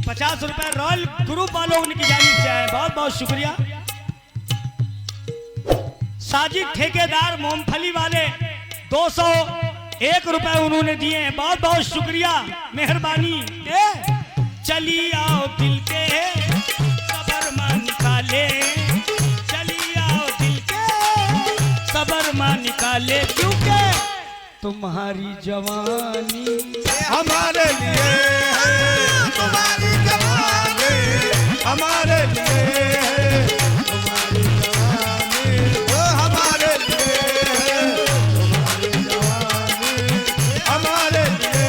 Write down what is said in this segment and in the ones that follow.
50 रुपए royal group वालों उनकी जानिब से आए, बहुत बहुत शुक्रिया। साजिद ठेकेदार मूंगफली वाले 201 रुपए उन्होंने दिए हैं, बहुत बहुत शुक्रिया, मेहरबानी। चली आओ दिल के सबर मान निकाले, चली आओ दिल के सबर मान निकाले, क्योंकि तुम्हारी जवानी हमारे लिए है, तुम्हारी जवानी हमारे लिए है, तुम्हारी जवानी वो हमारे लिए है, तुम्हारी जवानी हमारे लिए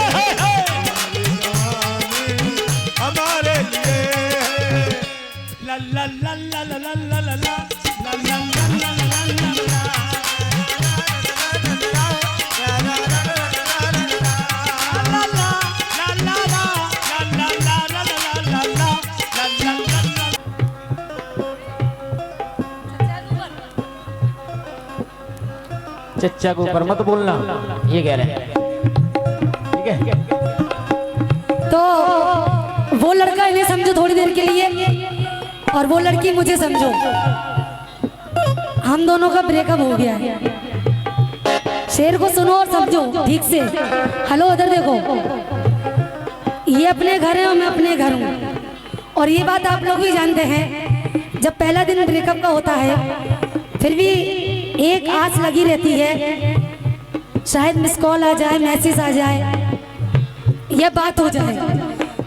है, तुम्हारी जवानी हमारे लिए है। ला ला ला ला ला ला ला ला ला ला ला ला ला ला। चच्चा के ऊपर मत बोलना, ये कह रहे हैं, ठीक है। तो वो लड़का इन्हें समझो थोड़ी देर के लिए, और वो लड़की मुझे समझो। हम दोनों का ब्रेकअप हो गया है। शेर को सुनो और समझो ठीक से। हेलो, उधर देखो, ये अपने घर है और मैं अपने घर हूँ। और ये बात आप लोग भी जानते हैं, जब पहला दिन ब्रेकअप का होता है फिर भी एक आस लगी रहती है, शायद मिस कॉल आ जाए, मैसेज आ जाए, यह बात हो जाए।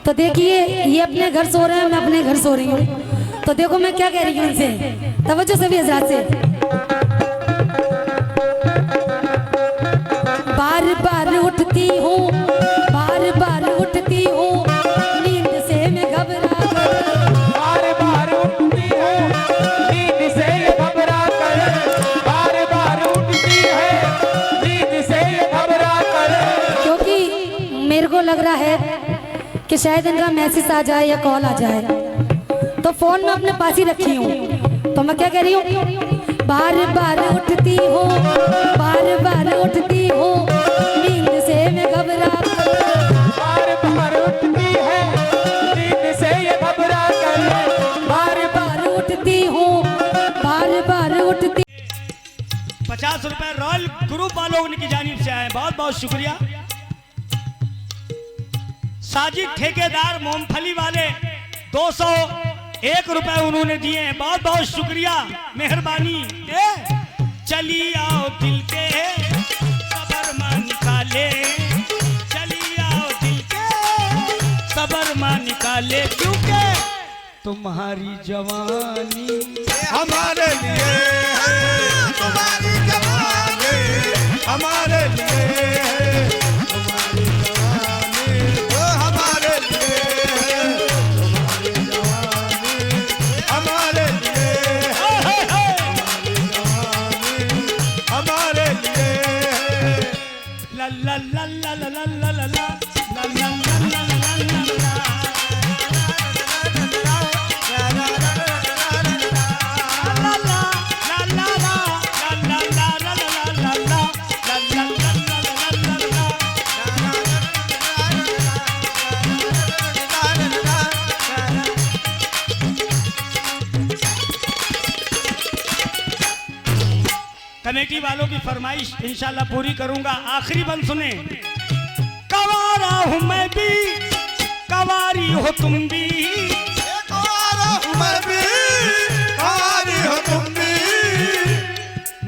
तो देखिए, ये अपने घर सो रहे हैं, मैं अपने घर सो रही हूँ। तो देखो मैं क्या कह रही हूँ इनसे, तवज्जो सभी हज़रात से। बार बार उठती हूँ, बार बार उठती हूँ, नींद से मैं घबरा कर, बार बार उठती हूँ, नींद से घबरा कर, बार बार उठती है, नींद से घबरा कर। क्योंकि मेरे को लग रहा है कि शायद इनका मैसेज आ जाए या कॉल आ जाए, तो फोन में अपने पास ही रखी हूँ। तो मैं क्या कह रही हूँ, बार बार उठती हूँ, बार बार उठती हूँ, नींद से मैं घबरा कर, बार बार उठती है, नींद से ये घबरा कर, बार बार उठती हूँ, बार बार उठती। 50 रुपए रॉयल ग्रुप वालों उनकी जानिब से आए, बहुत बहुत शुक्रिया। साजिद ठेकेदार मूंगफली वाले 201 रुपए उन्होंने दिए हैं, बहुत बहुत शुक्रिया, मेहरबानी। चली आओ दिल के सबर मान निकाले, चली आओ दिल के सबर मान निकाले, क्योंकि तुम्हारी जवानी हमारे लिए है, तुम्हारी जवानी हमारे लिए है, तुम्हारी जवानी वो हमारे लिए है, तुम्हारी जवानी हमारे लिए है, तुम्हारी जवानी हमारे लिए है। ला ला ला ला ला ला ला ला ला ला ला ला ला ला ला। कमेटी वालों की फरमाइश इंशाल्लाह पूरी करूंगा। आखिरी बंद सुने। कवारा हूं मैं भी, कवारी हो तुम भी, कवारा हूं मैं भी, कवारी हो तुम भी।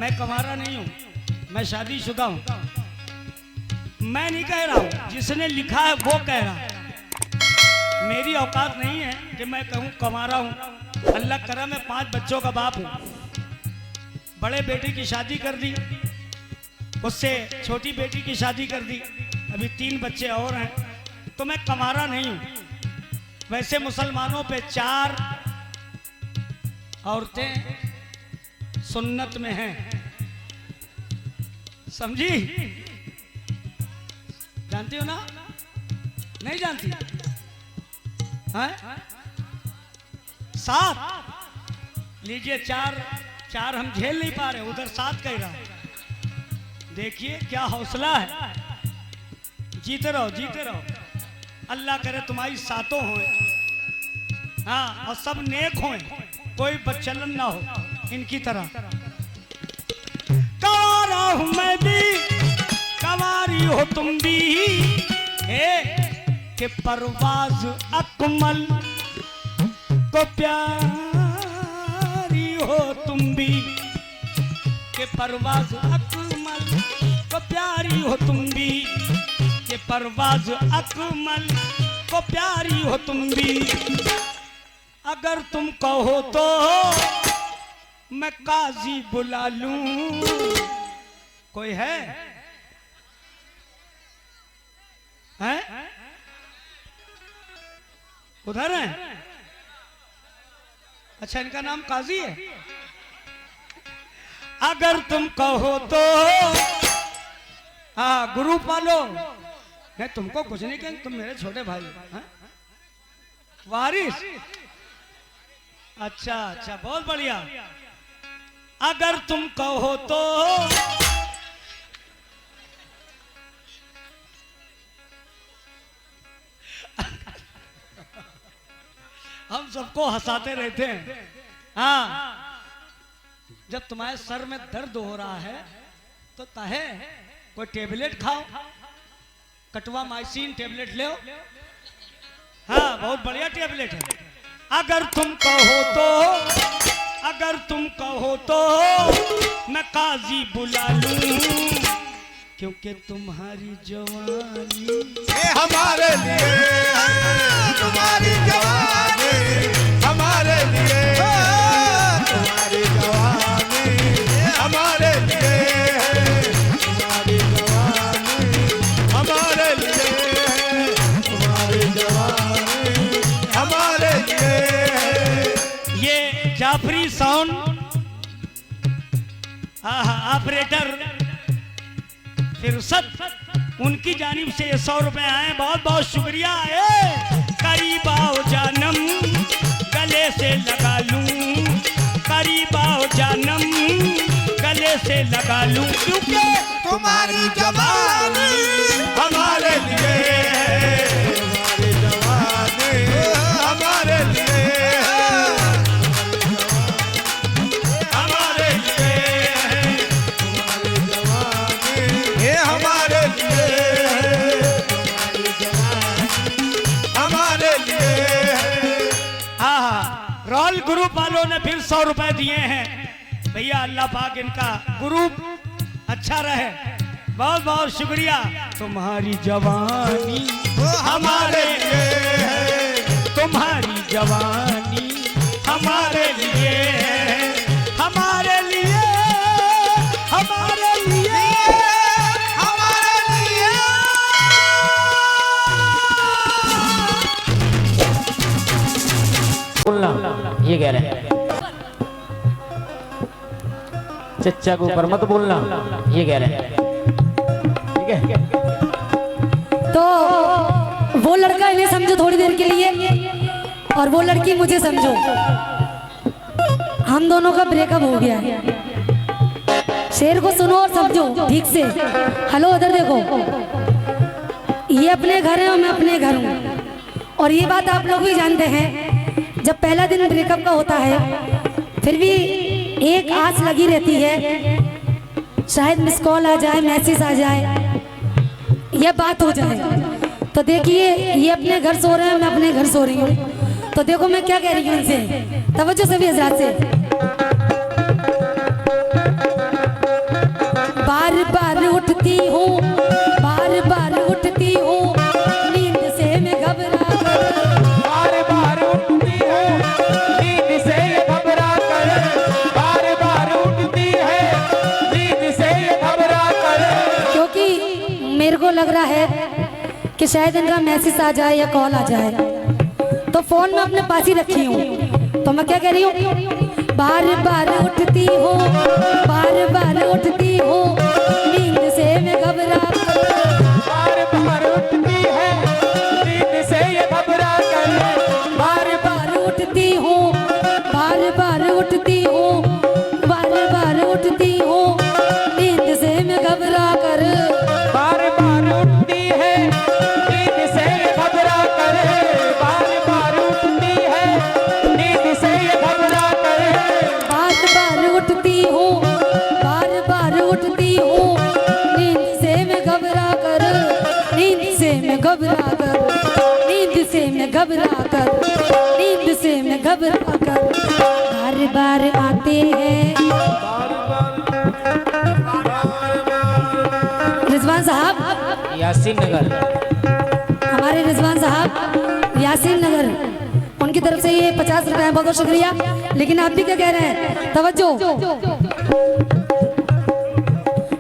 मैं कवारा नहीं हूं, मैं शादीशुदा हूं। मैं नहीं कह रहा हूं, जिसने लिखा है वो कह रहा है। मेरी औकात नहीं है कि मैं कहूं कवारा हूं। अल्लाह करम है, 5 बच्चों का बाप हूं। बड़े बेटे की शादी कर दी, उससे छोटी बेटी की शादी कर दी, अभी 3 बच्चे और हैं। तो मैं कवारा नहीं हूं। वैसे मुसलमानों पे 4 औरतें सुन्नत में हैं, समझी? जानती हो ना? नहीं जानती? हैं? 7 लीजिए, 4 हम झेल नहीं पा रहे, उधर 7 कह रहा। देखिए क्या हौसला है। जीते रहो, जीते रहो। अल्लाह करे तुम्हारी सातों हों, हाँ, और सब नेक हों, कोई बच्चलन ना हो इनकी तरह। कंवारा हूं मैं भी, कंवारी हो तुम भी, के परवाज अकमल को प्यारी हो तुम भी, के परवाज अकमल को प्यारी हो तुम भी, के परवाज अकमल को प्यारी हो तुम भी। अगर तुम कहो तो मैं काजी बुला लूं। कोई है? हैं? उधर है? अच्छा, इनका नाम काजी है। अगर तुम कहो तो, हाँ, गुरु पालो। मैं तुमको कुछ नहीं कहेंगे, तुम मेरे छोटे भाई हैं? वारिस? अच्छा अच्छा, बहुत बढ़िया। अगर तुम कहो तो हम सबको हंसाते रहते हैं। हाँ, जब तुम्हारे सर में दर्द हो रहा है तो ताहे कोई टेबलेट खाओ, कटवा माइसिन टेबलेट ले। हाँ, बहुत बढ़िया टेबलेट है। अगर तुम कहो तो, अगर तुम कहो तो मैं काजी बुला लूं, क्योंकि तुम्हारी जवानी ये हमारे लिए है, तुम्हारी जवानी हमारे लिए है, तुम्हारी जवानी हमारे लिए है, तुम्हारी जवानी हमारे लिए है, तुम्हारी जवानी हमारे लिए है। ये जाफरी साउंड ऑपरेटर फिरसत, उनकी जानिब से 100 रुपए आए, बहुत बहुत शुक्रिया है। करीब आओ जानम गले से लगा लूं, करीब आओ जानम गले से लगा लूं, क्योंकि तुम्हारी जवानी हमारे लिए है, तुम्हारी जवानी हमारे लिए है, हमारे लिए है, तुम्हारी जवानी ये हमारे लिए है, तुम्हारी जवानी हमारे लिए है। हाँ, रॉल ग्रुप वालों ने फिर 100 रुपए दिए हैं। भैया अल्लाह पाक इनका ग्रुप अच्छा रहे, बहुत बहुत शुक्रिया। तुम्हारी जवानी हमारे लिए है, तुम्हारी जवानी हमारे लिए है, हमारे लिए, हमारे लिए, हमारे लिए। बोलना, ये कह रहे हैं चच्चा के ऊपर मत बोलना, ये कह रहे हैं, ठीक है? तो वो लड़का इन्हें समझो थोड़ी देर के लिए, और वो लड़की मुझे समझो। हम दोनों का ब्रेकअप हो गया है। शेर को सुनो और समझो ठीक से। हेलो, उधर देखो। ये अपने घर है और मैं अपने घर हूँ, और ये बात आप लोग भी जानते हैं। जब पहला दिन ब्रेकअप का होता है, फिर भी एक आस लगी रहती है, शायद मिस कॉल आ जाए, मैसेज आ जाए, यह बात हो जाए। तो देखिए, ये अपने घर सो रहे हैं, मैं अपने घर सो रही हूँ। तो देखो मैं क्या कह रही हूँ इनसे, तवज्जो सभी हज़रात से। बार बार उठती हूँ, बार बार उठती हूँ, नींद से मैं घबरा कर, बार बार उठती है नींद से ये घबरा कर, बार बार उठती है नींद से ये घबरा कर, क्योंकि मेरे को लग रहा है कि शायद इनका मैसेज आ जाए या कॉल आ जाए। तो फोन में अपने पास ही रखी हूँ। तो मैं क्या कह रही हूँ, बार बार उठती हूँ, बार बार उठती हूँ, नींद से मैं घबरा कर, बार बार उठती है नींद से ये घबरा कर, बार बार उठती हूँ, बार बार उठती हूँ, बार बार उठती हूँ, नींद से मैं घबरा कर, बार बार उठती है नींद से ये घबरा घबरा कर, नींद से मैं घबरा कर बार बार आते हैं। रिजवान साहब, यासीन नगर, हमारे रिजवान साहब यासीन नगर, उनकी तरफ से ये 50 रुपए, बहुत बहुत शुक्रिया। लेकिन आप भी क्या कह रहे हैं, तवज्जो।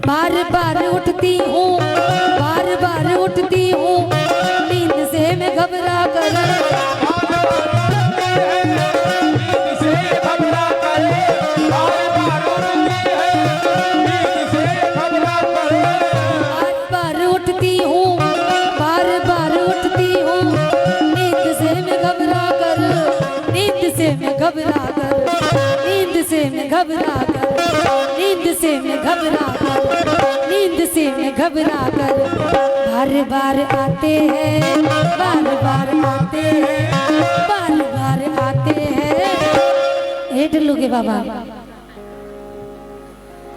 बार बार उठती हूँ, बार बार उठती हूँ, नींद से मैं घबरा कर, बार बार उठती हूँ, बार बार उठती हूँ, नींद से मैं घबरा कर, नींद से मैं घबरा कर, नींद से मैं घबरा कर, नींद से मैं घबरा कर, नींद से मैं घबरा कर बार बार आते हैं, बार बार आते हैं, बार बार आते हैं। हे ढिल्लू के बाबा,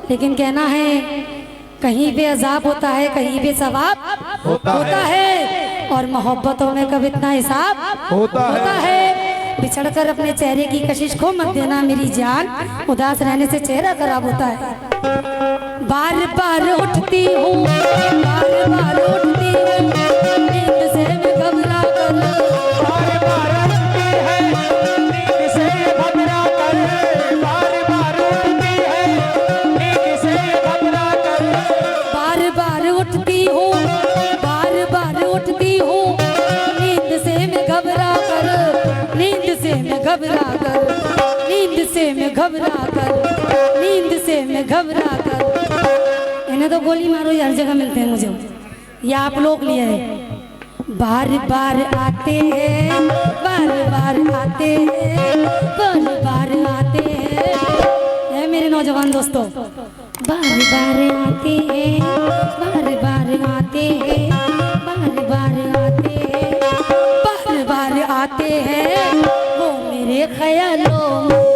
लेकिन कहना है कहीं पे अजाब होता है, कहीं पे सवाब होता है, और मोहब्बतों में कब इतना हिसाब होता है। बिछड़कर अपने चेहरे की कशिश को मत देना मेरी जान, उदास रहने से चेहरा खराब होता है। बार बार उठती हूँ, बार बार उठती हूँ, नींद से मैं घबरा कर, बार बार उठती है, नींद से घबरा कर, बार बार उठती है, नींद से घबरा कर, बार बार उठती हूँ, बार बार उठती हूँ, नींद से मैं घबरा कर, नींद से मैं घबरा कर, नींद से मैं घबरा कर, नींद से मैं घबरा कर। इन्हें तो गोली मारो, हर जगह मिलते हैं मुझे, या आप लोग लिए हैं। बार बार आते हैं, बार बार आते हैं, बार बार आते हैं। मेरे नौजवान दोस्तों, बार बार आते हैं, बार बार आते हैं, बार बार आते हैं, बार बार आते हैं वो मेरे ख्यालों में।